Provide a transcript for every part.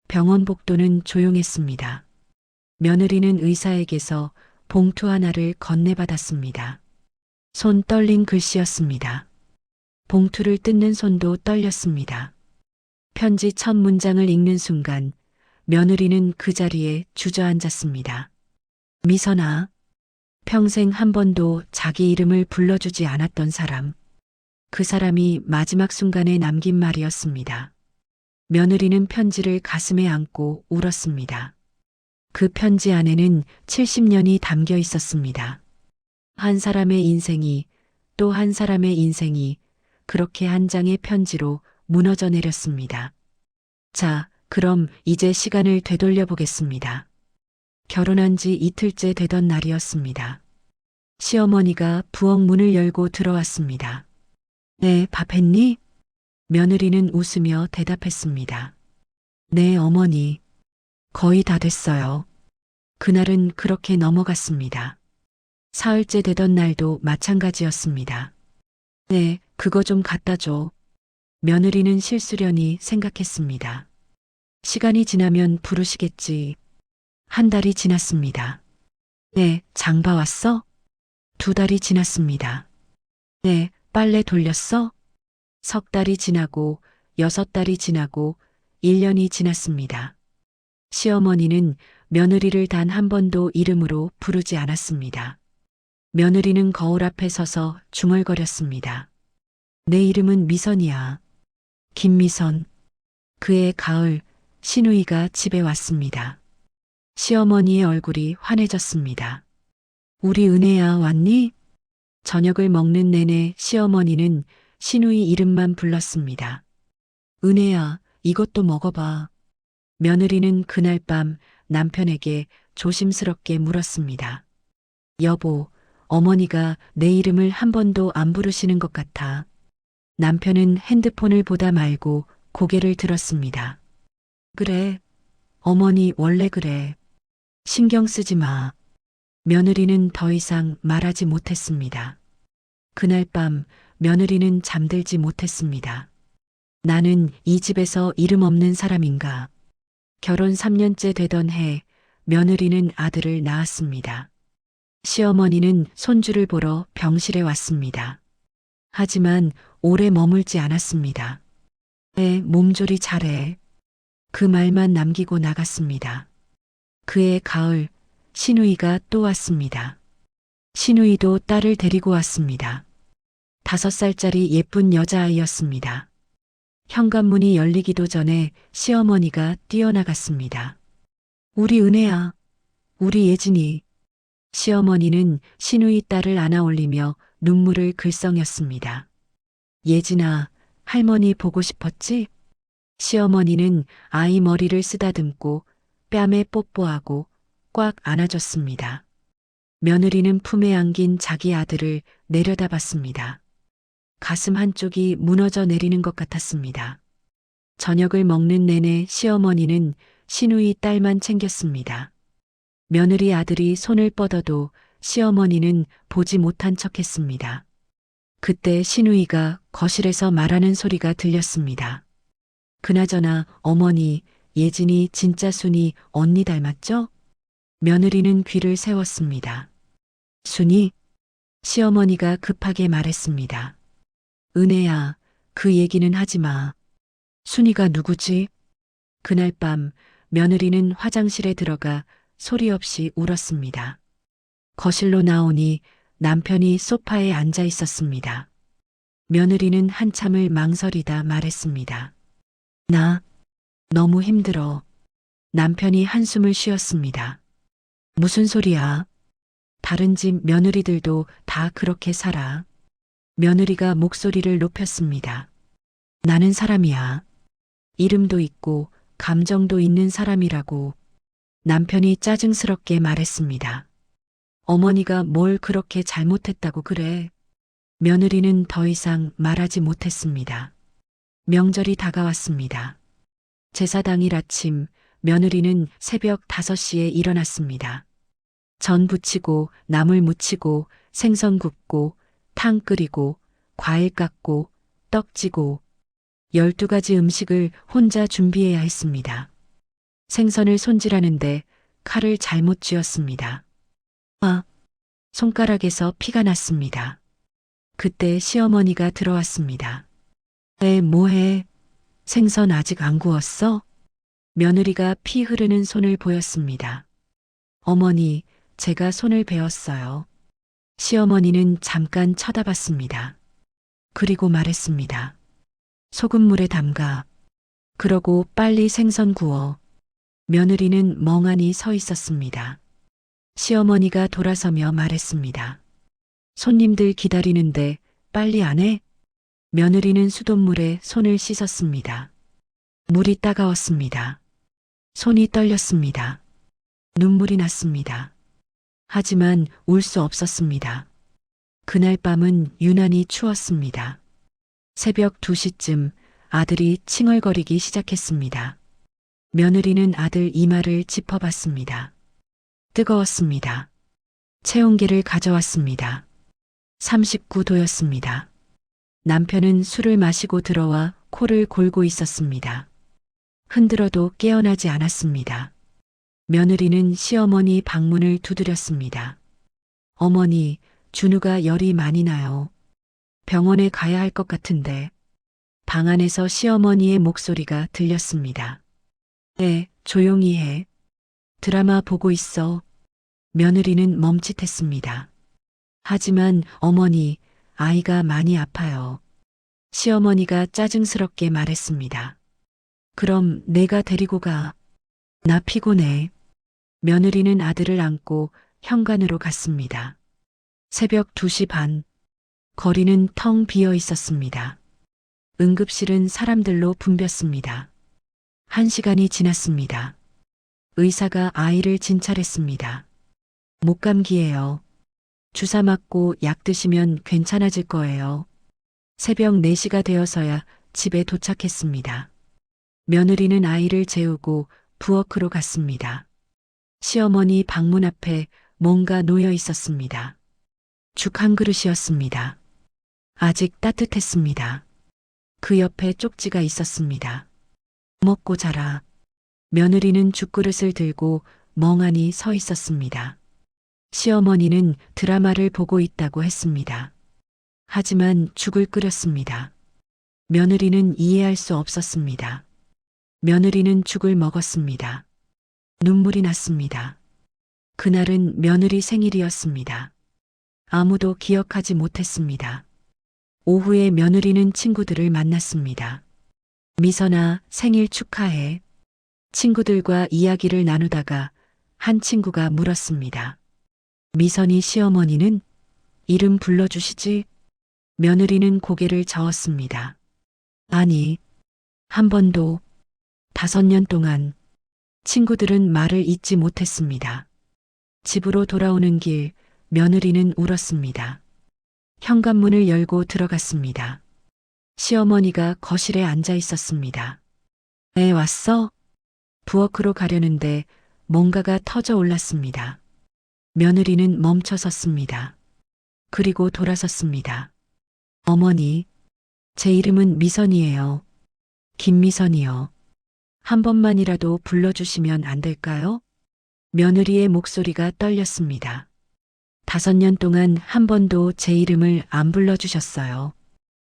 병원 복도는 조용했습니다. 며느리는 의사에게서 봉투 하나를 건네받았습니다. 손 떨린 글씨였습니다. 봉투를 뜯는 손도 떨렸습니다. 편지 첫 문장을 읽는 순간 며느리는 그 자리에 주저앉았습니다. 미선아, 평생 한 번도 자기 이름을 불러주지 않았던 사람. 그 사람이 마지막 순간에 남긴 말이었습니다. 며느리는 편지를 가슴에 안고 울었습니다. 그 편지 안에는 70년이 담겨 있었습니다. 한 사람의 인생이 또 한 사람의 인생이 그렇게 한 장의 편지로 무너져 내렸습니다. 자, 그럼 이제 시간을 되돌려 보겠습니다. 결혼한 지 이틀째 되던 날이었습니다. 시어머니가 부엌 문을 열고 들어왔습니다. 네, 밥 했니? 며느리는 웃으며 대답했습니다. 네, 어머니. 거의 다 됐어요. 그날은 그렇게 넘어갔습니다. 사흘째 되던 날도 마찬가지였습니다. 네, 그거 좀 갖다 줘. 며느리는 실수련히 생각했습니다. 시간이 지나면 부르시겠지. 한 달이 지났습니다. 네, 장 봐왔어? 2달이 지났습니다. 네, 빨래 돌렸어? 3달이 지나고 6달이 지나고 1년이 지났습니다. 시어머니는 며느리를 단 한 번도 이름으로 부르지 않았습니다. 며느리는 거울 앞에 서서 중얼거렸습니다. 내 이름은 미선이야. 김미선. 그해 가을, 시누이가 집에 왔습니다. 시어머니의 얼굴이 환해졌습니다. 우리 은혜야 왔니? 저녁을 먹는 내내 시어머니는 시누이 이름만 불렀습니다. 은혜야, 이것도 먹어봐. 며느리는 그날 밤 남편에게 조심스럽게 물었습니다. 여보, 어머니가 내 이름을 한 번도 안 부르시는 것 같아. 남편은 핸드폰을 보다 말고 고개를 들었습니다. 그래, 어머니 원래 그래. 신경 쓰지 마. 며느리는 더 이상 말하지 못했습니다. 그날 밤 며느리는 잠들지 못했습니다. 나는 이 집에서 이름 없는 사람인가. 결혼 3년째 되던 해 며느리는 아들을 낳았습니다. 시어머니는 손주를 보러 병실에 왔습니다. 하지만 오래 머물지 않았습니다. 애 몸조리 잘해. 그 말만 남기고 나갔습니다. 그해 가을, 시누이가 또 왔습니다. 시누이도 딸을 데리고 왔습니다. 5살짜리 예쁜 여자아이였습니다. 현관문이 열리기도 전에 시어머니가 뛰어나갔습니다. 우리 은혜야, 우리 예진이. 시어머니는 시누이 딸을 안아 올리며 눈물을 글썽였습니다. 예진아, 할머니 보고 싶었지? 시어머니는 아이 머리를 쓰다듬고 뺨에 뽀뽀하고 꽉 안아줬습니다. 며느리는 품에 안긴 자기 아들을 내려다봤습니다. 가슴 한쪽이 무너져 내리는 것 같았습니다. 저녁을 먹는 내내 시어머니는 시누이 딸만 챙겼습니다. 며느리 아들이 손을 뻗어도 시어머니는 보지 못한 척했습니다. 그때 시누이가 거실에서 말하는 소리가 들렸습니다. 그나저나 어머니, 예진이 진짜 순이 언니 닮았죠? 며느리는 귀를 세웠습니다. 순이? 시어머니가 급하게 말했습니다. 은혜야, 그 얘기는 하지 마. 순이가 누구지? 그날 밤 며느리는 화장실에 들어가 소리 없이 울었습니다. 거실로 나오니 남편이 소파에 앉아 있었습니다. 며느리는 한참을 망설이다 말했습니다. 나 너무 힘들어. 남편이 한숨을 쉬었습니다. 무슨 소리야? 다른 집 며느리들도 다 그렇게 살아. 며느리가 목소리를 높였습니다. 나는 사람이야. 이름도 있고 감정도 있는 사람이라고. 남편이 짜증스럽게 말했습니다. 어머니가 뭘 그렇게 잘못했다고 그래? 며느리는 더 이상 말하지 못했습니다. 명절이 다가왔습니다. 제사 당일 아침 며느리는 새벽 5시에 일어났습니다. 전 부치고 나물 무치고 생선 굽고 탕 끓이고 과일 깎고 떡 찌고 12가지 음식을 혼자 준비해야 했습니다. 생선을 손질하는데 칼을 잘못 쥐었습니다. 아, 손가락에서 피가 났습니다. 그때 시어머니가 들어왔습니다. 뭐해? 생선 아직 안 구웠어? 며느리가 피 흐르는 손을 보였습니다. 어머니, 제가 손을 베었어요. 시어머니는 잠깐 쳐다봤습니다. 그리고 말했습니다. 소금물에 담가. 그러고 빨리 생선 구워. 며느리는 멍하니 서 있었습니다. 시어머니가 돌아서며 말했습니다. 손님들 기다리는데 빨리 안 해? 며느리는 수돗물에 손을 씻었습니다. 물이 따가웠습니다. 손이 떨렸습니다. 눈물이 났습니다. 하지만 울 수 없었습니다. 그날 밤은 유난히 추웠습니다. 새벽 2시쯤 아들이 칭얼거리기 시작했습니다. 며느리는 아들 이마를 짚어봤습니다. 뜨거웠습니다. 체온계를 가져왔습니다. 39도였습니다. 남편은 술을 마시고 들어와 코를 골고 있었습니다. 흔들어도 깨어나지 않았습니다. 며느리는 시어머니 방문을 두드렸습니다. 어머니, 준우가 열이 많이 나요. 병원에 가야 할 것 같은데. 방 안에서 시어머니의 목소리가 들렸습니다. 네, 조용히 해. 드라마 보고 있어. 며느리는 멈칫했습니다. 하지만 어머니, 아이가 많이 아파요. 시어머니가 짜증스럽게 말했습니다. 그럼 내가 데리고 가. 나 피곤해. 며느리는 아들을 안고 현관으로 갔습니다. 새벽 2시 반. 거리는 텅 비어 있었습니다. 응급실은 사람들로 붐볐습니다. 1시간이 지났습니다. 의사가 아이를 진찰했습니다. 목감기예요. 주사 맞고 약 드시면 괜찮아질 거예요. 새벽 4시가 되어서야 집에 도착했습니다. 며느리는 아이를 재우고 부엌으로 갔습니다. 시어머니 방문 앞에 뭔가 놓여 있었습니다. 죽 한 그릇이었습니다. 아직 따뜻했습니다. 그 옆에 쪽지가 있었습니다. 먹고 자라. 며느리는 죽그릇을 들고 멍하니 서 있었습니다. 시어머니는 드라마를 보고 있다고 했습니다. 하지만 죽을 끓였습니다. 며느리는 이해할 수 없었습니다. 며느리는 죽을 먹었습니다. 눈물이 났습니다. 그날은 며느리 생일이었습니다. 아무도 기억하지 못했습니다. 오후에 며느리는 친구들을 만났습니다. 미선아, 생일 축하해. 친구들과 이야기를 나누다가 한 친구가 물었습니다. 미선이 시어머니는 이름 불러주시지? 며느리는 고개를 저었습니다. 아니, 한 번도. 5년 동안. 친구들은 말을 잇지 못했습니다. 집으로 돌아오는 길, 며느리는 울었습니다. 현관문을 열고 들어갔습니다. 시어머니가 거실에 앉아 있었습니다. 애 왔어? 부엌으로 가려는데 뭔가가 터져 올랐습니다. 며느리는 멈춰 섰습니다. 그리고 돌아섰습니다. 어머니, 제 이름은 미선이에요. 김미선이요. 한 번만이라도 불러주시면 안 될까요? 며느리의 목소리가 떨렸습니다. 5년 동안 한 번도 제 이름을 안 불러주셨어요.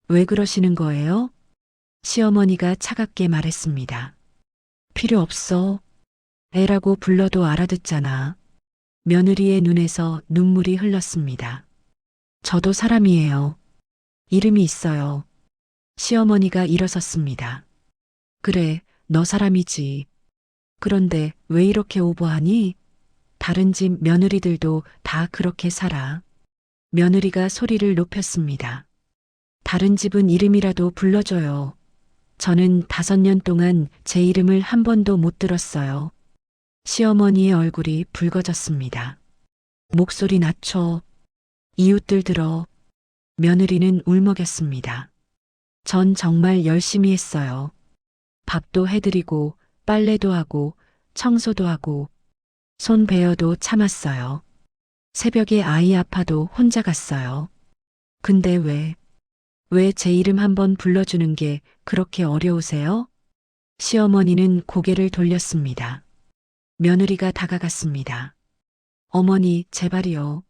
왜 그러시는 거예요? 시어머니가 차갑게 말했습니다. 필요 없어. 애라고 불러도 알아듣잖아. 며느리의 눈에서 눈물이 흘렀습니다. 저도 사람이에요. 이름이 있어요. 시어머니가 일어섰습니다. 그래, 너 사람이지. 그런데 왜 이렇게 오버하니? 다른 집 며느리들도 다 그렇게 살아. 며느리가 소리를 높였습니다. 다른 집은 이름이라도 불러줘요. 저는 5년 동안 제 이름을 한 번도 못 들었어요. 시어머니의 얼굴이 붉어졌습니다. 목소리 낮춰. 이웃들 들어. 며느리는 울먹였습니다. 전 정말 열심히 했어요. 밥도 해드리고 빨래도 하고 청소도 하고 손 베어도 참았어요. 새벽에 아이 아파도 혼자 갔어요. 근데 왜 제 이름 한번 불러주는 게 그렇게 어려우세요? 시어머니는 고개를 돌렸습니다. 며느리가 다가갔습니다. 어머니, 제발이요.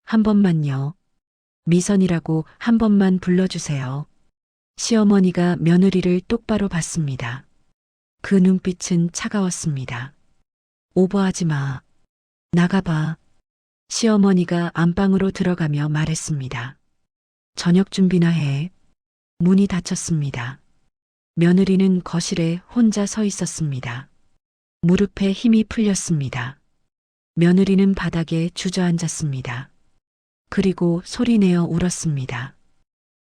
한 번만요. 미선이라고 한 번만 불러주세요. 시어머니가 며느리를 똑바로 봤습니다. 그 눈빛은 차가웠습니다. 오버하지 마. 나가봐. 시어머니가 안방으로 들어가며 말했습니다. 저녁 준비나 해. 문이 닫혔습니다. 며느리는 거실에 혼자 서 있었습니다. 무릎에 힘이 풀렸습니다. 며느리는 바닥에 주저앉았습니다. 그리고 소리내어 울었습니다.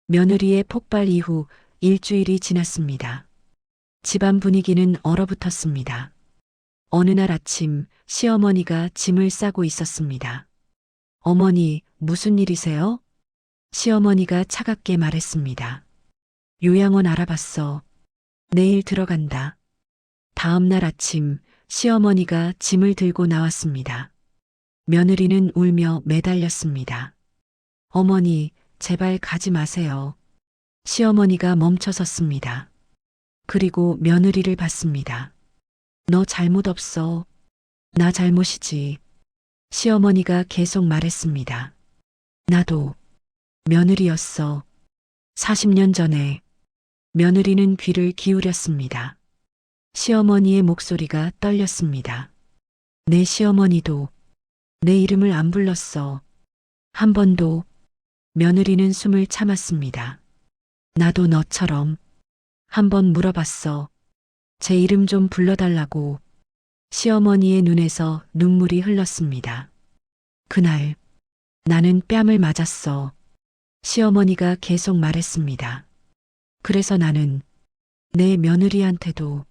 며느리의 폭발 이후 일주일이 지났습니다. 집안 분위기는 얼어붙었습니다. 어느 날 아침 시어머니가 짐을 싸고 있었습니다. 어머니, 무슨 일이세요? 시어머니가 차갑게 말했습니다. 요양원 알아봤어. 내일 들어간다. 다음 날 아침 시어머니가 짐을 들고 나왔습니다. 며느리는 울며 매달렸습니다. 어머니, 제발 가지 마세요. 시어머니가 멈춰섰습니다. 그리고 며느리를 봤습니다. 너 잘못 없어. 나 잘못이지. 시어머니가 계속 말했습니다. 나도 며느리였어. 40년 전에. 며느리는 귀를 기울였습니다. 시어머니의 목소리가 떨렸습니다. 내 시어머니도 내 이름을 안 불렀어. 한 번도. 며느리는 숨을 참았습니다. 나도 너처럼 한 번 물어봤어. 제 이름 좀 불러달라고. 시어머니의 눈에서 눈물이 흘렀습니다. 그날 나는 뺨을 맞았어. 시어머니가 계속 말했습니다. 그래서 나는 내 며느리한테도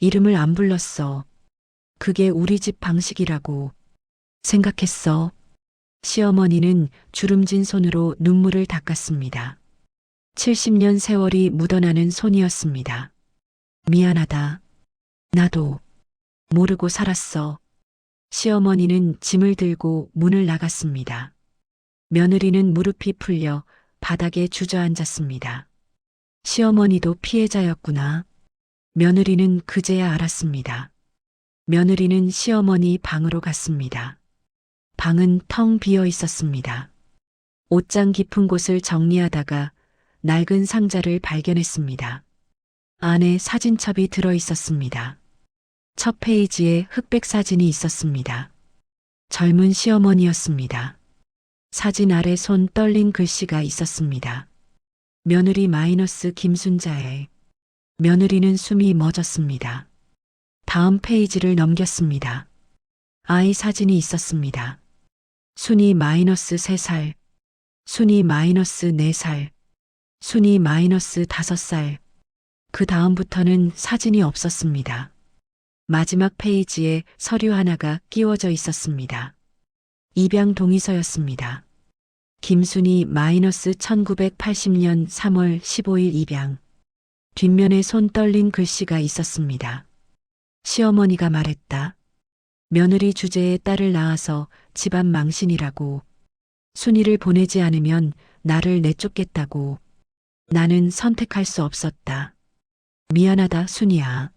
이름을 안 불렀어. 그게 우리 집 방식이라고 생각했어. 시어머니는 주름진 손으로 눈물을 닦았습니다. 70년 세월이 묻어나는 손이었습니다. 미안하다. 나도 모르고 살았어. 시어머니는 짐을 들고 문을 나갔습니다. 며느리는 무릎이 풀려 바닥에 주저앉았습니다. 시어머니도 피해자였구나. 며느리는 그제야 알았습니다. 며느리는 시어머니 방으로 갔습니다. 방은 텅 비어 있었습니다. 옷장 깊은 곳을 정리하다가 낡은 상자를 발견했습니다. 안에 사진첩이 들어 있었습니다. 첫 페이지에 흑백 사진이 있었습니다. 젊은 시어머니였습니다. 사진 아래 손 떨린 글씨가 있었습니다. 며느리 마이너스 김순자에. 며느리는 숨이 멎었습니다. 다음 페이지를 넘겼습니다. 아이 사진이 있었습니다. 순이 마이너스 3살, 순이 마이너스 4살, 순이 마이너스 5살. 그 다음부터는 사진이 없었습니다. 마지막 페이지에 서류 하나가 끼워져 있었습니다. 입양 동의서였습니다. 김순이 마이너스 1980년 3월 15일 입양. 뒷면에 손 떨린 글씨가 있었습니다. 시어머니가 말했다. 며느리 주제에 딸을 낳아서 집안 망신이라고. 순이를 보내지 않으면 나를 내쫓겠다고. 나는 선택할 수 없었다. 미안하다, 순이야.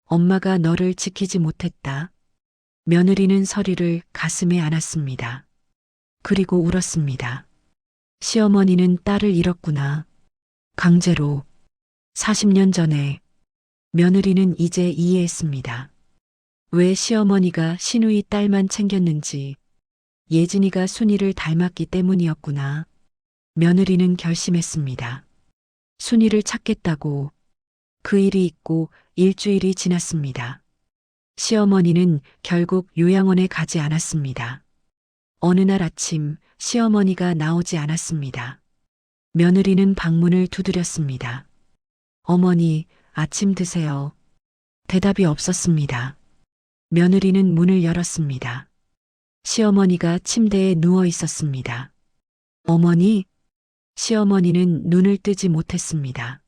엄마가 너를 지키지 못했다. 며느리는 서리를 가슴에 안았습니다. 그리고 울었습니다. 시어머니는 딸을 잃었구나. 강제로. 40년 전에. 며느리는 이제 이해했습니다. 왜 시어머니가 시누이 딸만 챙겼는지. 예진이가 순이를 닮았기 때문이었구나. 며느리는 결심했습니다. 순이를 찾겠다고. 그 일이 있고 일주일이 지났습니다. 시어머니는 결국 요양원에 가지 않았습니다. 어느 날 아침 시어머니가 나오지 않았습니다. 며느리는 방문을 두드렸습니다. 어머니, 아침 드세요. 대답이 없었습니다. 며느리는 문을 열었습니다. 시어머니가 침대에 누워 있었습니다. 어머니? 시어머니는 눈을 뜨지 못했습니다.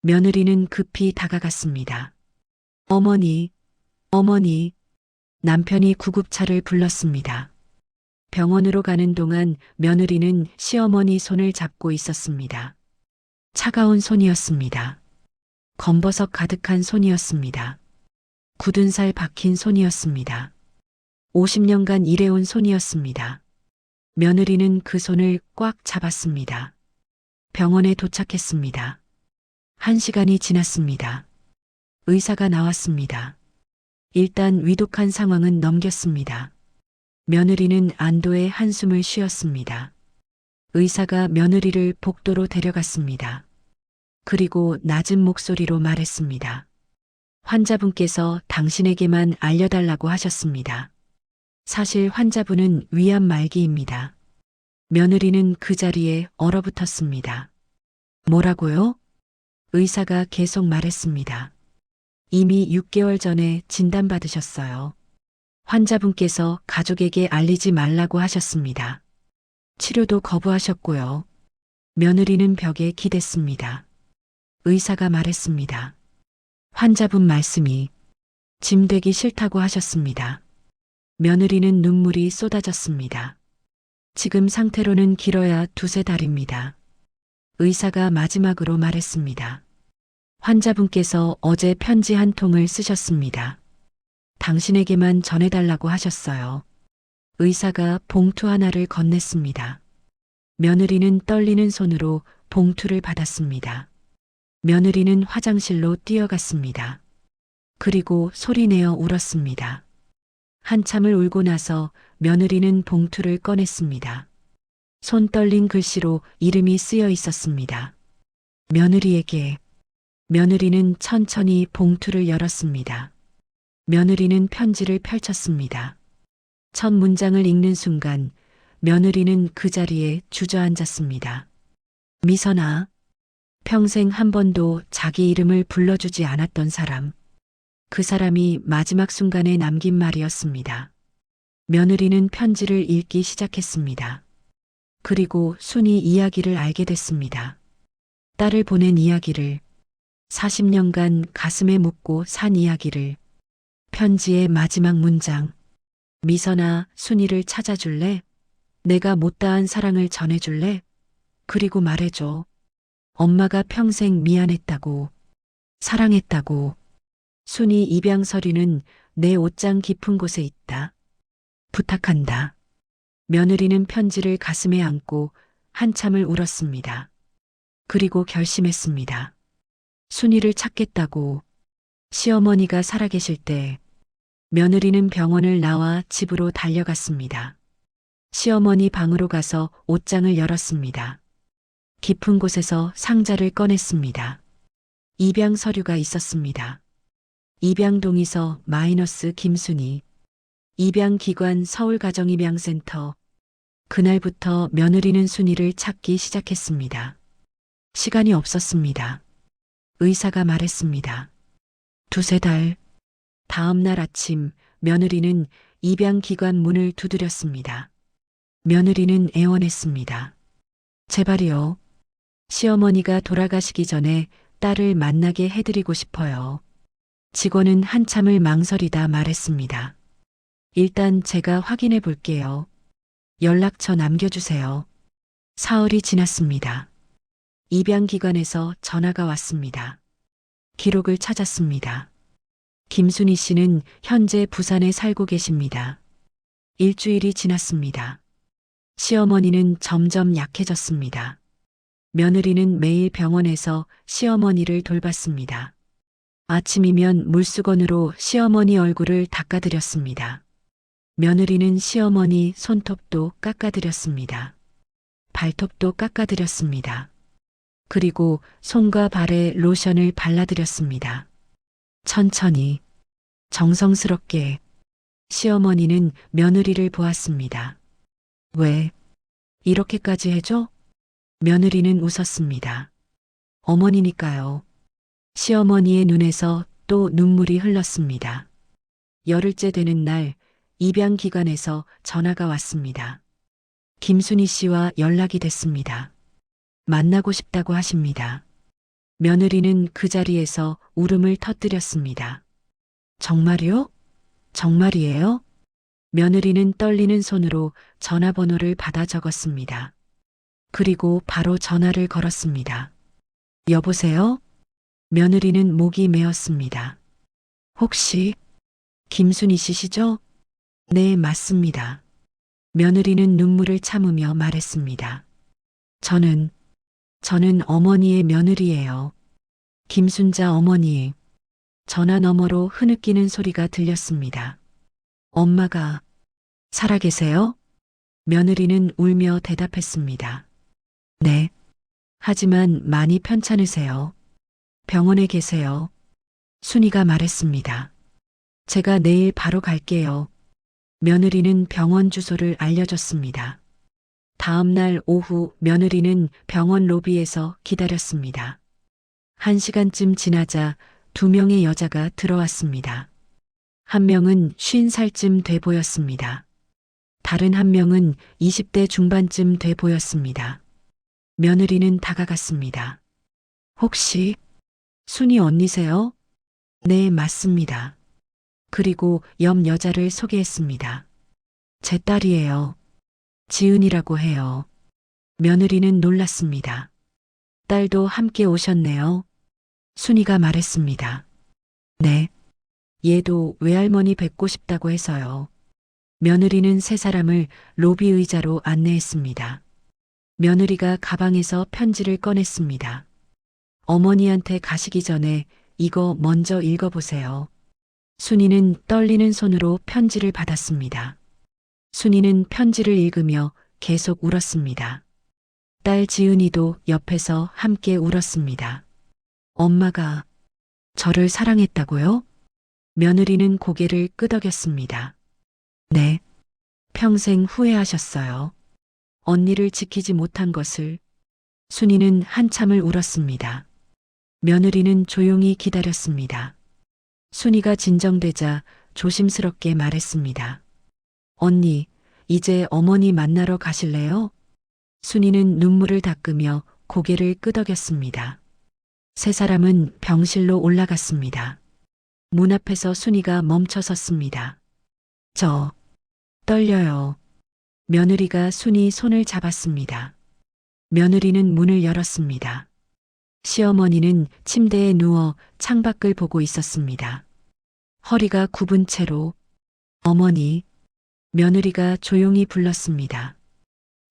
며느리는 급히 다가갔습니다. 어머니, 어머니. 남편이 구급차를 불렀습니다. 병원으로 가는 동안 며느리는 시어머니 손을 잡고 있었습니다. 차가운 손이었습니다. 검버섯 가득한 손이었습니다. 굳은 살 박힌 손이었습니다. 50년간 일해온 손이었습니다. 며느리는 그 손을 꽉 잡았습니다. 병원에 도착했습니다. 1시간이 지났습니다. 의사가 나왔습니다. 일단 위독한 상황은 넘겼습니다. 며느리는 안도의 한숨을 쉬었습니다. 의사가 며느리를 복도로 데려갔습니다. 그리고 낮은 목소리로 말했습니다. 환자분께서 당신에게만 알려달라고 하셨습니다. 사실 환자분은 위암 말기입니다. 며느리는 그 자리에 얼어붙었습니다. 뭐라고요? 의사가 계속 말했습니다. 이미 6개월 전에 진단받으셨어요. 환자분께서 가족에게 알리지 말라고 하셨습니다. 치료도 거부하셨고요. 며느리는 벽에 기댔습니다. 의사가 말했습니다. 환자분 말씀이 짐되기 싫다고 하셨습니다. 며느리는 눈물이 쏟아졌습니다. 지금 상태로는 길어야 2~3달입니다. 의사가 마지막으로 말했습니다. 환자분께서 어제 편지 한 통을 쓰셨습니다. 당신에게만 전해달라고 하셨어요. 의사가 봉투 하나를 건넸습니다. 며느리는 떨리는 손으로 봉투를 받았습니다. 며느리는 화장실로 뛰어갔습니다. 그리고 소리내어 울었습니다. 한참을 울고 나서 며느리는 봉투를 꺼냈습니다. 손 떨린 글씨로 이름이 쓰여 있었습니다. 며느리에게. 며느리는 천천히 봉투를 열었습니다. 며느리는 편지를 펼쳤습니다. 첫 문장을 읽는 순간 며느리는 그 자리에 주저앉았습니다. 미선아, 평생 한 번도 자기 이름을 불러주지 않았던 사람. 그 사람이 마지막 순간에 남긴 말이었습니다. 며느리는 편지를 읽기 시작했습니다. 그리고 순이 이야기를 알게 됐습니다. 딸을 보낸 이야기를, 40년간 가슴에 묻고 산 이야기를, 편지의 마지막 문장. 미선아, 순이를 찾아줄래? 내가 못다한 사랑을 전해줄래? 그리고 말해줘. 엄마가 평생 미안했다고, 사랑했다고. 순이 입양 서류는 내 옷장 깊은 곳에 있다. 부탁한다. 며느리는 편지를 가슴에 안고 한참을 울었습니다. 그리고 결심했습니다. 순이를 찾겠다고. 시어머니가 살아계실 때 며느리는 병원을 나와 집으로 달려갔습니다. 시어머니 방으로 가서 옷장을 열었습니다. 깊은 곳에서 상자를 꺼냈습니다. 입양 서류가 있었습니다. 입양동의서 마이너스 김순이. 입양기관 서울가정입양센터. 그날부터 며느리는 순이를 찾기 시작했습니다. 시간이 없었습니다. 의사가 말했습니다. 2~3달. 다음 날 아침 며느리는 입양기관 문을 두드렸습니다. 며느리는 애원했습니다. 제발이요. 시어머니가 돌아가시기 전에 딸을 만나게 해드리고 싶어요. 직원은 한참을 망설이다 말했습니다. 일단 제가 확인해 볼게요. 연락처 남겨주세요. 사흘이 지났습니다. 입양기관에서 전화가 왔습니다. 기록을 찾았습니다. 김순희 씨는 현재 부산에 살고 계십니다. 일주일이 지났습니다. 시어머니는 점점 약해졌습니다. 며느리는 매일 병원에서 시어머니를 돌봤습니다. 아침이면 물수건으로 시어머니 얼굴을 닦아드렸습니다. 며느리는 시어머니 손톱도 깎아드렸습니다. 발톱도 깎아드렸습니다. 그리고 손과 발에 로션을 발라드렸습니다. 천천히, 정성스럽게 시어머니는 며느리를 보았습니다. 왜 이렇게까지 해줘? 며느리는 웃었습니다. 어머니니까요. 시어머니의 눈에서 또 눈물이 흘렀습니다. 열흘째 되는 날 입양기관에서 전화가 왔습니다. 김순희 씨와 연락이 됐습니다. 만나고 싶다고 하십니다. 며느리는 그 자리에서 울음을 터뜨렸습니다. 정말요? 정말이에요? 며느리는 떨리는 손으로 전화번호를 받아 적었습니다. 그리고 바로 전화를 걸었습니다. 여보세요? 며느리는 목이 메었습니다. 혹시 김순희 씨시죠? 네, 맞습니다. 며느리는 눈물을 참으며 말했습니다. 저는 어머니의 며느리예요. 김순자 어머니. 전화 너머로 흐느끼는 소리가 들렸습니다. 엄마가 살아계세요? 며느리는 울며 대답했습니다. 네. 하지만 많이 편찮으세요. 병원에 계세요. 순이가 말했습니다. 제가 내일 바로 갈게요. 며느리는 병원 주소를 알려줬습니다. 다음 날 오후 며느리는 병원 로비에서 기다렸습니다. 1시간쯤 지나자 2명의 여자가 들어왔습니다. 한 명은 50살쯤 돼 보였습니다. 다른 한 명은 20대 중반쯤 돼 보였습니다. 며느리는 다가갔습니다. 혹시 순이 언니세요? 네, 맞습니다. 그리고 옆 여자를 소개했습니다. 제 딸이에요. 지은이라고 해요. 며느리는 놀랐습니다. 딸도 함께 오셨네요. 순이가 말했습니다. 네. 얘도 외할머니 뵙고 싶다고 해서요. 며느리는 세 사람을 로비 의자로 안내했습니다. 며느리가 가방에서 편지를 꺼냈습니다. 어머니한테 가시기 전에 이거 먼저 읽어보세요. 순이는 떨리는 손으로 편지를 받았습니다. 순이는 편지를 읽으며 계속 울었습니다. 딸 지은이도 옆에서 함께 울었습니다. 엄마가 저를 사랑했다고요? 며느리는 고개를 끄덕였습니다. 네. 평생 후회하셨어요. 언니를 지키지 못한 것을. 순이는 한참을 울었습니다. 며느리는 조용히 기다렸습니다. 순이가 진정되자 조심스럽게 말했습니다. 언니, 이제 어머니 만나러 가실래요? 순이는 눈물을 닦으며 고개를 끄덕였습니다. 세 사람은 병실로 올라갔습니다. 문 앞에서 순이가 멈춰 섰습니다. 저 떨려요. 며느리가 순이 손을 잡았습니다. 며느리는 문을 열었습니다. 시어머니는 침대에 누워 창밖을 보고 있었습니다. 허리가 굽은 채로 어머니, 며느리가 조용히 불렀습니다.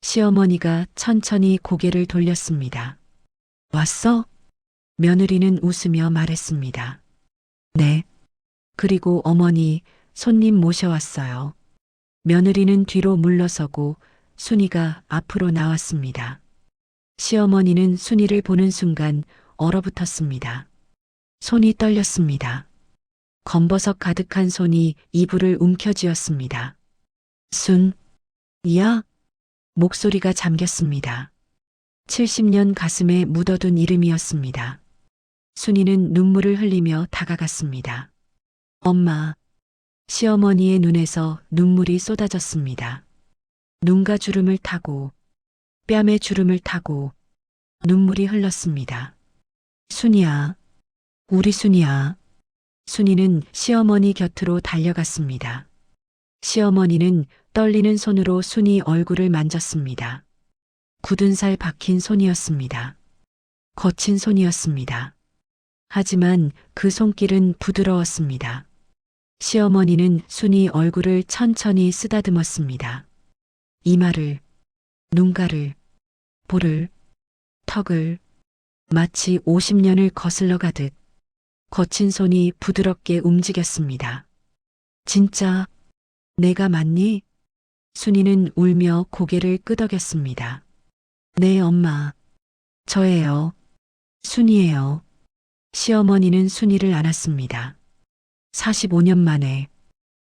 시어머니가 천천히 고개를 돌렸습니다. 왔어? 며느리는 웃으며 말했습니다. 네. 그리고 어머니, 손님 모셔왔어요. 며느리는 뒤로 물러서고 순이가 앞으로 나왔습니다. 시어머니는 순이를 보는 순간 얼어붙었습니다. 손이 떨렸습니다. 검버섯 가득한 손이 이불을 움켜쥐었습니다. 순이야? 목소리가 잠겼습니다. 70년 가슴에 묻어둔 이름이었습니다. 순이는 눈물을 흘리며 다가갔습니다. 엄마. 시어머니의 눈에서 눈물이 쏟아졌습니다. 눈가 주름을 타고 뺨에 주름을 타고 눈물이 흘렀습니다. 순이야. 우리 순이야. 순이는 시어머니 곁으로 달려갔습니다. 시어머니는 떨리는 손으로 순이 얼굴을 만졌습니다. 굳은 살 박힌 손이었습니다. 거친 손이었습니다. 하지만 그 손길은 부드러웠습니다. 시어머니는 순이 얼굴을 천천히 쓰다듬었습니다. 이마를, 눈가를, 볼을, 턱을 마치 50년을 거슬러 가듯 거친 손이 부드럽게 움직였습니다. 진짜 내가 맞니? 순이는 울며 고개를 끄덕였습니다. 네, 엄마. 저예요. 순이에요. 시어머니는 순이를 안았습니다. 45년 만에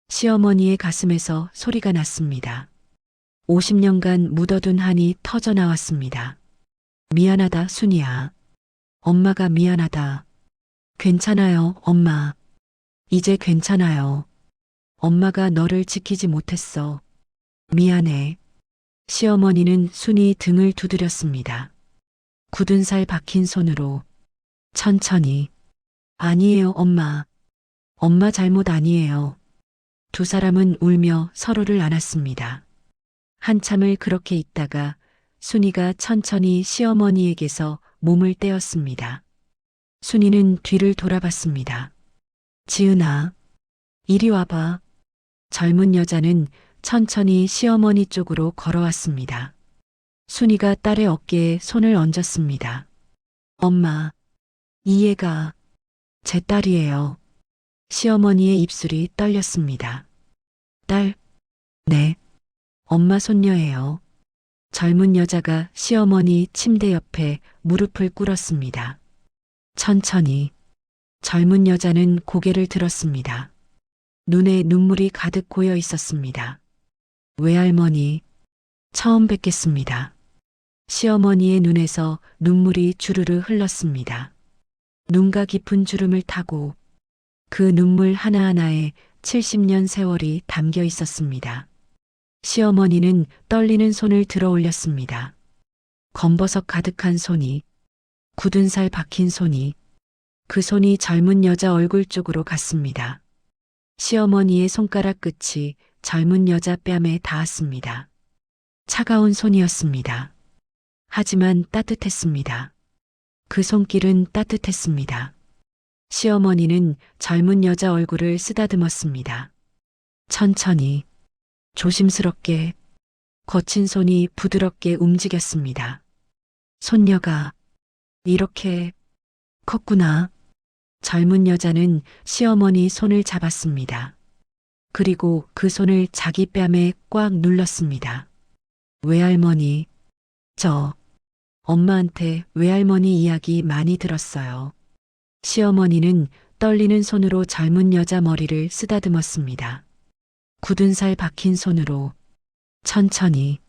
시어머니의 가슴에서 소리가 났습니다. 50년간 묻어둔 한이 터져 나왔습니다. 미안하다, 순이야. 엄마가 미안하다. 괜찮아요, 엄마. 이제 괜찮아요. 엄마가 너를 지키지 못했어. 미안해. 시어머니는 순이 등을 두드렸습니다. 굳은 살 박힌 손으로 천천히. 아니에요, 엄마. 엄마 잘못 아니에요. 두 사람은 울며 서로를 안았습니다. 한참을 그렇게 있다가 순이가 천천히 시어머니에게서 몸을 떼었습니다. 순이는 뒤를 돌아봤습니다. 지은아, 이리 와봐. 젊은 여자는 천천히 시어머니 쪽으로 걸어왔습니다. 순이가 딸의 어깨에 손을 얹었습니다. 엄마, 이 애가 제 딸이에요. 시어머니의 입술이 떨렸습니다. 딸, 네, 엄마 손녀예요. 젊은 여자가 시어머니 침대 옆에 무릎을 꿇었습니다. 천천히 젊은 여자는 고개를 들었습니다. 눈에 눈물이 가득 고여 있었습니다. 외할머니, 처음 뵙겠습니다. 시어머니의 눈에서 눈물이 주르르 흘렀습니다. 눈가 깊은 주름을 타고 그 눈물 하나하나에 70년 세월이 담겨 있었습니다. 시어머니는 떨리는 손을 들어 올렸습니다. 검버섯 가득한 손이, 굳은 살 박힌 손이, 그 손이 젊은 여자 얼굴 쪽으로 갔습니다. 시어머니의 손가락 끝이 젊은 여자 뺨에 닿았습니다. 차가운 손이었습니다. 하지만 따뜻했습니다. 그 손길은 따뜻했습니다. 시어머니는 젊은 여자 얼굴을 쓰다듬었습니다. 천천히, 조심스럽게, 거친 손이 부드럽게 움직였습니다. 손녀가 이렇게 컸구나. 젊은 여자는 시어머니 손을 잡았습니다. 그리고 그 손을 자기 뺨에 꽉 눌렀습니다. 외할머니, 저 엄마한테 외할머니 이야기 많이 들었어요. 시어머니는 떨리는 손으로 젊은 여자 머리를 쓰다듬었습니다. 굳은 살 박힌 손으로 천천히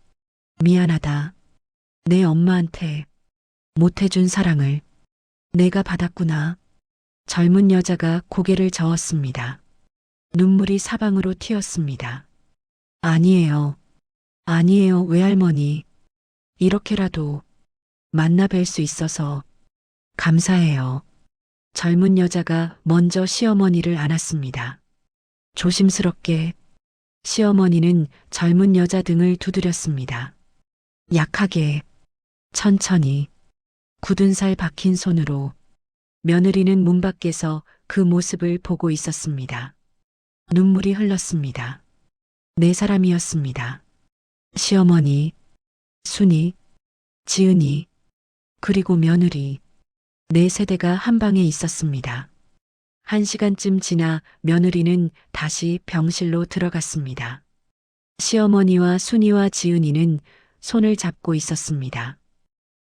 미안하다. 내 엄마한테 못해준 사랑을 내가 받았구나. 젊은 여자가 고개를 저었습니다. 눈물이 사방으로 튀었습니다. 아니에요. 아니에요, 외할머니. 이렇게라도 만나 뵐 수 있어서 감사해요. 젊은 여자가 먼저 시어머니를 안았습니다. 조심스럽게 시어머니는 젊은 여자 등을 두드렸습니다. 약하게, 천천히, 굳은 살 박힌 손으로 며느리는 문 밖에서 그 모습을 보고 있었습니다. 눈물이 흘렀습니다. 네 사람이었습니다. 시어머니, 순이, 지은이, 그리고 며느리. 네 세대가 한 방에 있었습니다. 1시간쯤 지나 며느리는 다시 병실로 들어갔습니다. 시어머니와 순이와 지은이는 손을 잡고 있었습니다.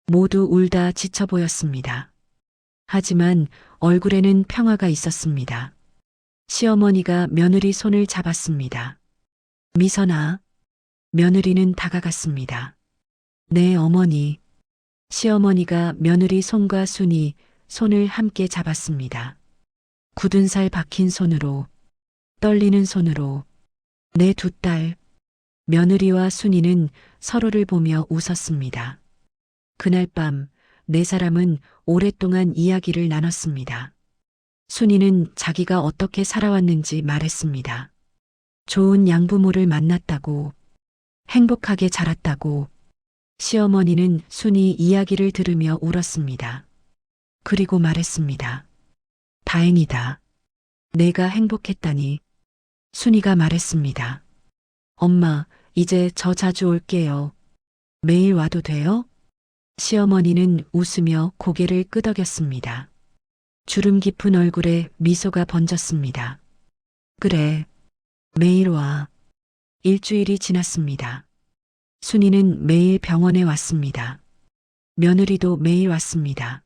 모두 울다 지쳐 보였습니다. 하지만 얼굴에는 평화가 있었습니다. 시어머니가 며느리 손을 잡았습니다. 미선아, 며느리는 다가갔습니다. 네, 어머니. 시어머니가 며느리 손과 순이 손을 함께 잡았습니다. 굳은 살 박힌 손으로, 떨리는 손으로, 내 두 딸, 며느리와 순이는 서로를 보며 웃었습니다. 그날 밤 네 사람은 오랫동안 이야기를 나눴습니다. 순이는 자기가 어떻게 살아왔는지 말했습니다. 좋은 양부모를 만났다고, 행복하게 자랐다고. 시어머니는 순이 이야기를 들으며 울었습니다. 그리고 말했습니다. 다행이다. 내가 행복했다니. 순이가 말했습니다. 엄마, 이제 저 자주 올게요. 매일 와도 돼요? 시어머니는 웃으며 고개를 끄덕였습니다. 주름 깊은 얼굴에 미소가 번졌습니다. 그래, 매일 와. 일주일이 지났습니다. 순이는 매일 병원에 왔습니다. 며느리도 매일 왔습니다.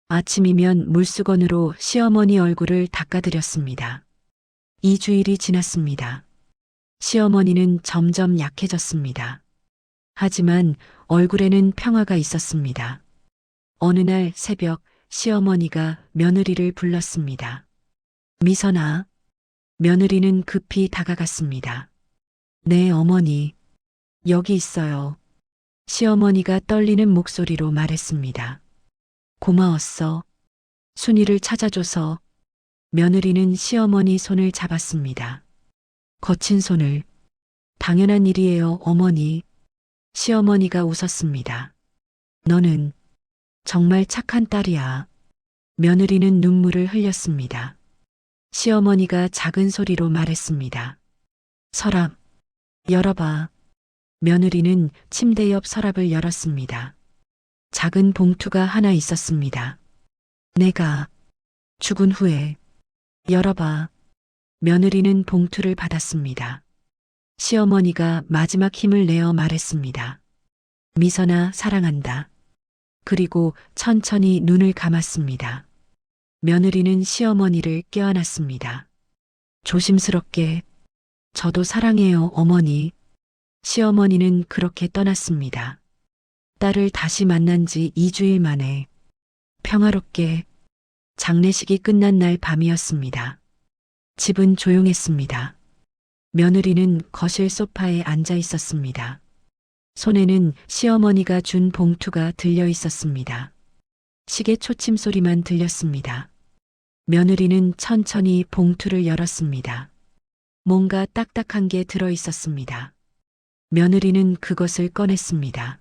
아침이면 물수건으로 시어머니 얼굴을 닦아드렸습니다. 2주일이 지났습니다. 시어머니는 점점 약해졌습니다. 하지만 얼굴에는 평화가 있었습니다. 어느 날 새벽 시어머니가 며느리를 불렀습니다. 미선아. 며느리는 급히 다가갔습니다. 네, 어머니. 여기 있어요. 시어머니가 떨리는 목소리로 말했습니다. 고마웠어. 순이를 찾아줘서. 며느리는 시어머니 손을 잡았습니다. 거친 손을. 당연한 일이에요, 어머니. 시어머니가 웃었습니다. 너는 정말 착한 딸이야. 며느리는 눈물을 흘렸습니다. 시어머니가 작은 소리로 말했습니다. 서랍, 열어봐. 며느리는 침대 옆 서랍을 열었습니다. 작은 봉투가 하나 있었습니다. 내가 죽은 후에 열어봐. 며느리는 봉투를 받았습니다. 시어머니가 마지막 힘을 내어 말했습니다. 미선아, 사랑한다. 그리고 천천히 눈을 감았습니다. 며느리는 시어머니를 껴안았습니다. 조심스럽게, 저도 사랑해요, 어머니. 시어머니는 그렇게 떠났습니다. 딸을 다시 만난 지 2주일 만에 평화롭게 장례식이 끝난 날 밤이었습니다. 집은 조용했습니다. 며느리는 거실 소파에 앉아 있었습니다. 손에는 시어머니가 준 봉투가 들려 있었습니다. 시계 초침 소리만 들렸습니다. 며느리는 천천히 봉투를 열었습니다. 뭔가 딱딱한 게 들어 있었습니다. 며느리는 그것을 꺼냈습니다.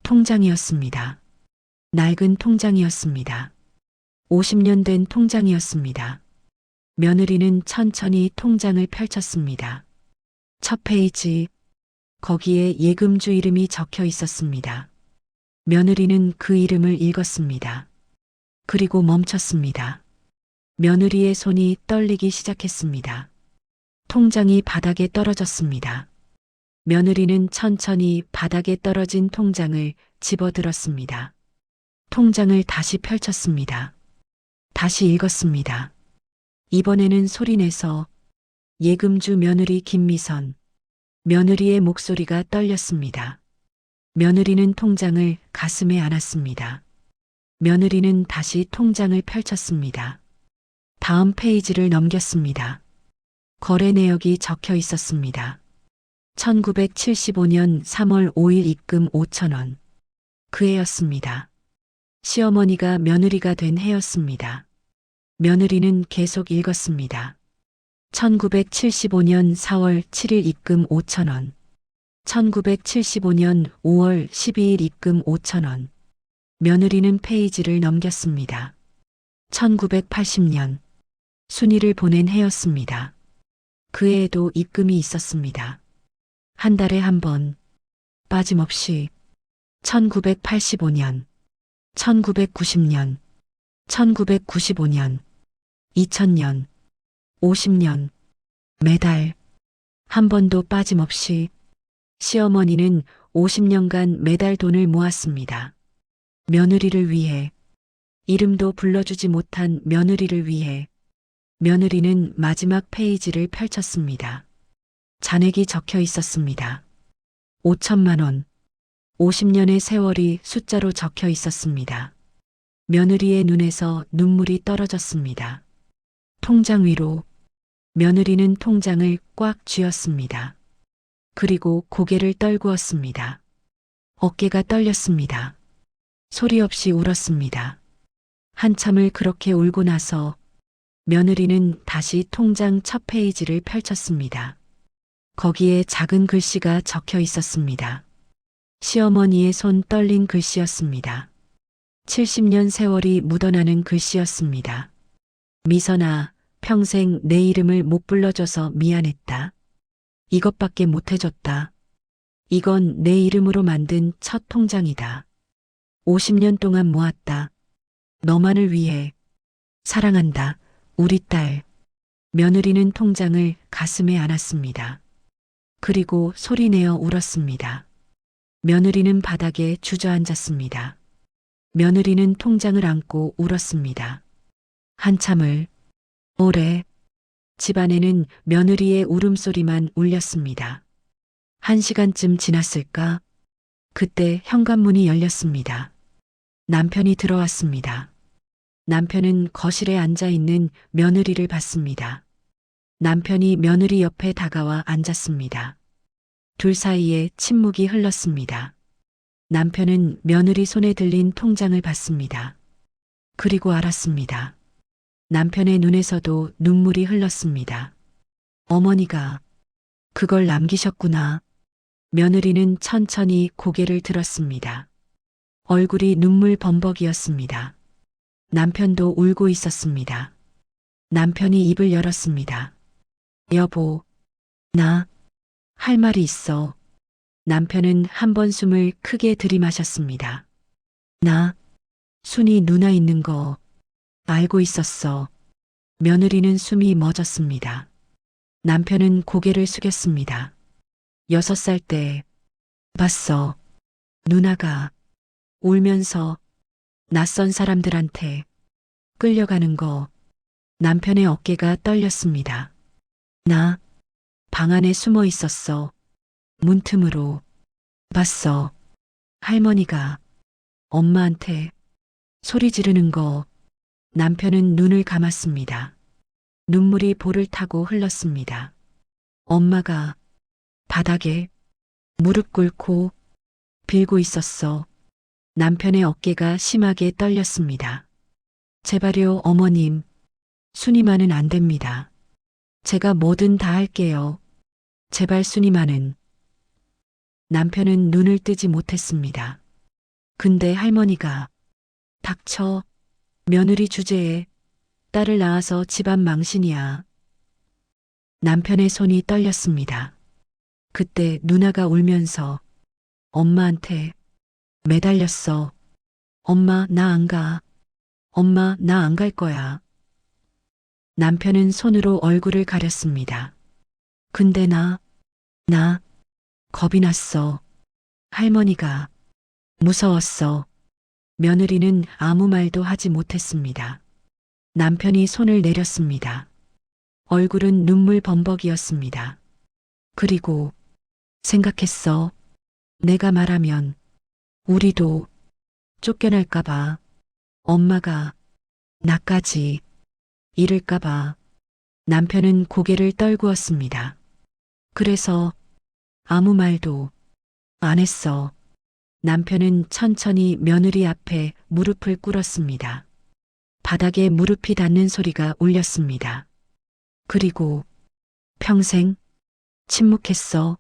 통장이었습니다. 낡은 통장이었습니다. 50년 된 통장이었습니다. 며느리는 천천히 통장을 펼쳤습니다. 첫 페이지, 거기에 예금주 이름이 적혀 있었습니다. 며느리는 그 이름을 읽었습니다. 그리고 멈췄습니다. 며느리의 손이 떨리기 시작했습니다. 통장이 바닥에 떨어졌습니다. 며느리는 천천히 바닥에 떨어진 통장을 집어들었습니다. 통장을 다시 펼쳤습니다. 다시 읽었습니다. 이번에는 소리내서 예금주 며느리 김미선. 며느리의 목소리가 떨렸습니다. 며느리는 통장을 가슴에 안았습니다. 며느리는 다시 통장을 펼쳤습니다. 다음 페이지를 넘겼습니다. 거래 내역이 적혀 있었습니다. 1975년 3월 5일 입금 5,000원. 그 해였습니다. 시어머니가 며느리가 된 해였습니다. 며느리는 계속 읽었습니다. 1975년 4월 7일 입금 5,000원. 1975년 5월 12일 입금 5,000원. 며느리는 페이지를 넘겼습니다. 1980년. 순이를 보낸 해였습니다. 그 해에도 입금이 있었습니다. 한 달에 한 번, 빠짐없이. 1985년, 1990년, 1995년, 2000년, 50년, 매달, 한 번도 빠짐없이. 시어머니는 50년간 매달 돈을 모았습니다. 며느리를 위해, 이름도 불러주지 못한 며느리를 위해. 며느리는 마지막 페이지를 펼쳤습니다. 잔액이 적혀 있었습니다. 5천만 원. 50년의 세월이 숫자로 적혀 있었습니다. 며느리의 눈에서 눈물이 떨어졌습니다. 통장 위로. 며느리는 통장을 꽉 쥐었습니다. 그리고 고개를 떨구었습니다. 어깨가 떨렸습니다. 소리 없이 울었습니다. 한참을 그렇게 울고 나서 며느리는 다시 통장 첫 페이지를 펼쳤습니다. 거기에 작은 글씨가 적혀 있었습니다. 시어머니의 손 떨린 글씨였습니다. 70년 세월이 묻어나는 글씨였습니다. 미선아, 평생 내 이름을 못 불러줘서 미안했다. 이것밖에 못 해줬다. 이건 내 이름으로 만든 첫 통장이다. 50년 동안 모았다. 너만을 위해. 사랑한다, 우리 딸. 며느리는 통장을 가슴에 안았습니다. 그리고 소리내어 울었습니다. 며느리는 바닥에 주저앉았습니다. 며느리는 통장을 안고 울었습니다. 한참을, 오래. 집안에는 며느리의 울음소리만 울렸습니다. 1시간쯤 지났을까? 그때 현관문이 열렸습니다. 남편이 들어왔습니다. 남편은 거실에 앉아 있는 며느리를 봤습니다. 남편이 며느리 옆에 다가와 앉았습니다. 둘 사이에 침묵이 흘렀습니다. 남편은 며느리 손에 들린 통장을 봤습니다. 그리고 알았습니다. 남편의 눈에서도 눈물이 흘렀습니다. 어머니가 그걸 남기셨구나. 며느리는 천천히 고개를 들었습니다. 얼굴이 눈물 범벅이었습니다. 남편도 울고 있었습니다. 남편이 입을 열었습니다. 여보, 나 할 말이 있어. 남편은 한 번 숨을 크게 들이마셨습니다. 나 순이 누나 있는 거 알고 있었어. 며느리는 숨이 멎었습니다. 남편은 고개를 숙였습니다. 6살 때 봤어. 누나가 울면서 낯선 사람들한테 끌려가는 거. 남편의 어깨가 떨렸습니다. 나 방 안에 숨어 있었어. 문틈으로 봤어. 할머니가 엄마한테 소리 지르는 거. 남편은 눈을 감았습니다. 눈물이 볼을 타고 흘렀습니다. 엄마가 바닥에 무릎 꿇고 빌고 있었어. 남편의 어깨가 심하게 떨렸습니다. 제발요, 어머님. 순이만은 안 됩니다. 제가 뭐든 다 할게요. 제발 순이만은. 남편은 눈을 뜨지 못했습니다. 근데 할머니가 닥쳐. 며느리 주제에 딸을 낳아서 집안 망신이야. 남편의 손이 떨렸습니다. 그때 누나가 울면서 엄마한테 매달렸어. 엄마, 나 안 가. 엄마, 나 안 갈 거야. 남편은 손으로 얼굴을 가렸습니다. 근데 나 겁이 났어. 할머니가 무서웠어. 며느리는 아무 말도 하지 못했습니다. 남편이 손을 내렸습니다. 얼굴은 눈물 범벅이었습니다. 그리고 생각했어. 내가 말하면 우리도 쫓겨날까봐, 엄마가 나까지 잃을까봐. 남편은 고개를 떨구었습니다. 그래서 아무 말도 안 했어. 남편은 천천히 며느리 앞에 무릎을 꿇었습니다. 바닥에 무릎이 닿는 소리가 울렸습니다. 그리고 평생 침묵했어.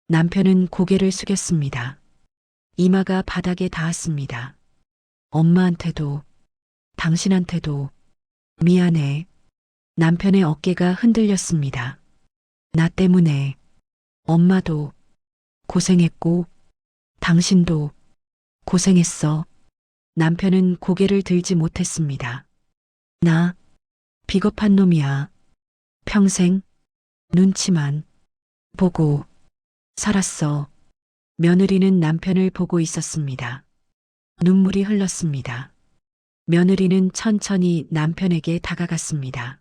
남편은 고개를 숙였습니다. 이마가 바닥에 닿았습니다. 엄마한테도 당신한테도 미안해. 남편의 어깨가 흔들렸습니다. 나 때문에 엄마도 고생했고 당신도 고생했어. 남편은 고개를 들지 못했습니다. 나 비겁한 놈이야. 평생 눈치만 보고 살았어. 며느리는 남편을 보고 있었습니다. 눈물이 흘렀습니다. 며느리는 천천히 남편에게 다가갔습니다.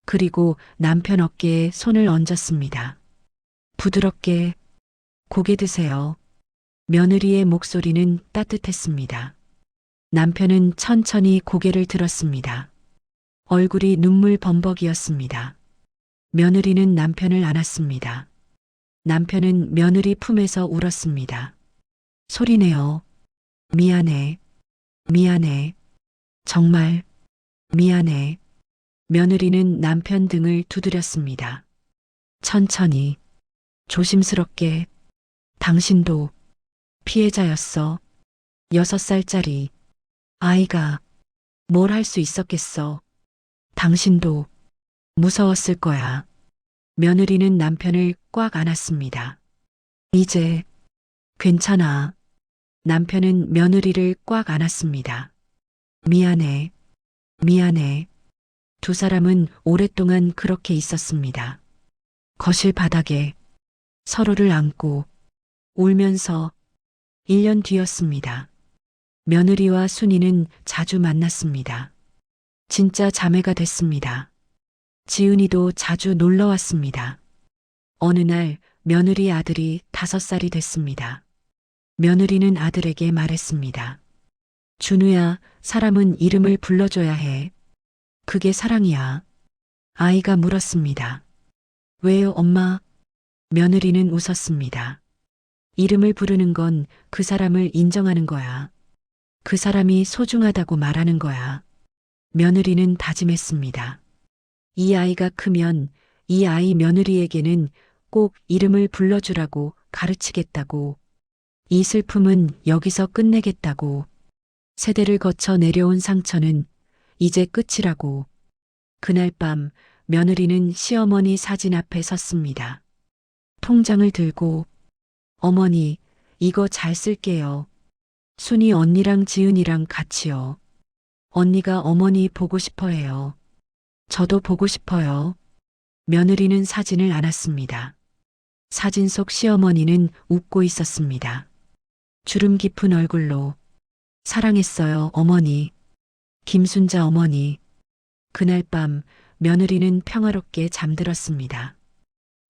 그리고 남편 어깨에 손을 얹었습니다. 부드럽게 고개 드세요. 며느리의 목소리는 따뜻했습니다. 남편은 천천히 고개를 들었습니다. 얼굴이 눈물 범벅이었습니다. 며느리는 남편을 안았습니다. 남편은 며느리 품에서 울었습니다. 소리내어. 미안해. 미안해. 정말 미안해. 며느리는 남편 등을 두드렸습니다. 천천히, 조심스럽게. 당신도 피해자였어. 6살짜리 아이가 뭘 할 수 있었겠어. 당신도 무서웠을 거야. 며느리는 남편을 꽉 안았습니다. 이제 괜찮아. 남편은 며느리를 꽉 안았습니다. 미안해. 미안해. 두 사람은 오랫동안 그렇게 있었습니다. 거실 바닥에 서로를 안고 울면서 1년 뒤였습니다. 며느리와 순이는 자주 만났습니다. 진짜 자매가 됐습니다. 지은이도 자주 놀러 왔습니다. 어느 날 며느리 아들이 5살이 됐습니다. 며느리는 아들에게 말했습니다. 준우야, 사람은 이름을 불러줘야 해. 그게 사랑이야. 아이가 물었습니다. 왜요, 엄마? 며느리는 웃었습니다. 이름을 부르는 건 그 사람을 인정하는 거야. 그 사람이 소중하다고 말하는 거야. 며느리는 다짐했습니다. 이 아이가 크면 이 아이 며느리에게는 꼭 이름을 불러주라고 가르치겠다고. 이 슬픔은 여기서 끝내겠다고. 세대를 거쳐 내려온 상처는 이제 끝이라고. 그날 밤 며느리는 시어머니 사진 앞에 섰습니다. 통장을 들고 어머니, 이거 잘 쓸게요. 순이 언니랑 지은이랑 같이요. 언니가 어머니 보고 싶어 해요. 저도 보고 싶어요. 며느리는 사진을 안았습니다. 사진 속 시어머니는 웃고 있었습니다. 주름 깊은 얼굴로 사랑했어요, 어머니. 김순자 어머니. 그날 밤 며느리는 평화롭게 잠들었습니다.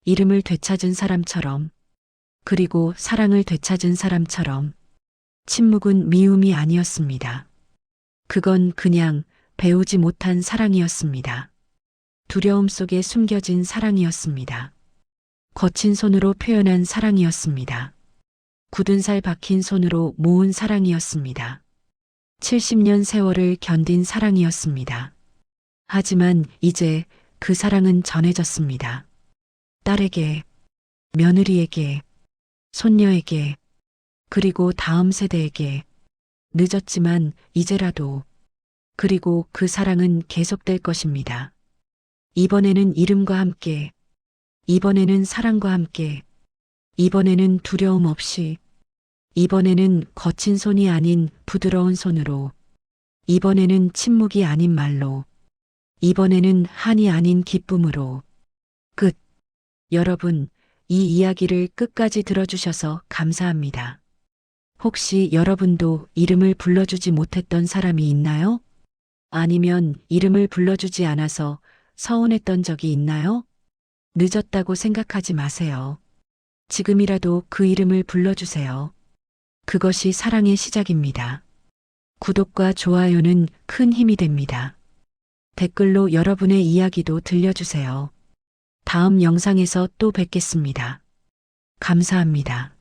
이름을 되찾은 사람처럼, 그리고 사랑을 되찾은 사람처럼. 침묵은 미움이 아니었습니다. 그건 그냥 배우지 못한 사랑이었습니다. 두려움 속에 숨겨진 사랑이었습니다. 거친 손으로 표현한 사랑이었습니다. 굳은 살 박힌 손으로 모은 사랑이었습니다. 70년 세월을 견딘 사랑이었습니다. 하지만 이제 그 사랑은 전해졌습니다. 딸에게, 며느리에게, 손녀에게, 그리고 다음 세대에게. 늦었지만 이제라도. 그리고 그 사랑은 계속될 것입니다. 이번에는 이름과 함께, 이번에는 사랑과 함께, 이번에는 두려움 없이, 이번에는 거친 손이 아닌 부드러운 손으로, 이번에는 침묵이 아닌 말로, 이번에는 한이 아닌 기쁨으로. 끝. 여러분, 이 이야기를 끝까지 들어주셔서 감사합니다. 혹시 여러분도 이름을 불러주지 못했던 사람이 있나요? 아니면 이름을 불러주지 않아서 서운했던 적이 있나요? 늦었다고 생각하지 마세요. 지금이라도 그 이름을 불러주세요. 그것이 사랑의 시작입니다. 구독과 좋아요는 큰 힘이 됩니다. 댓글로 여러분의 이야기도 들려주세요. 다음 영상에서 또 뵙겠습니다. 감사합니다.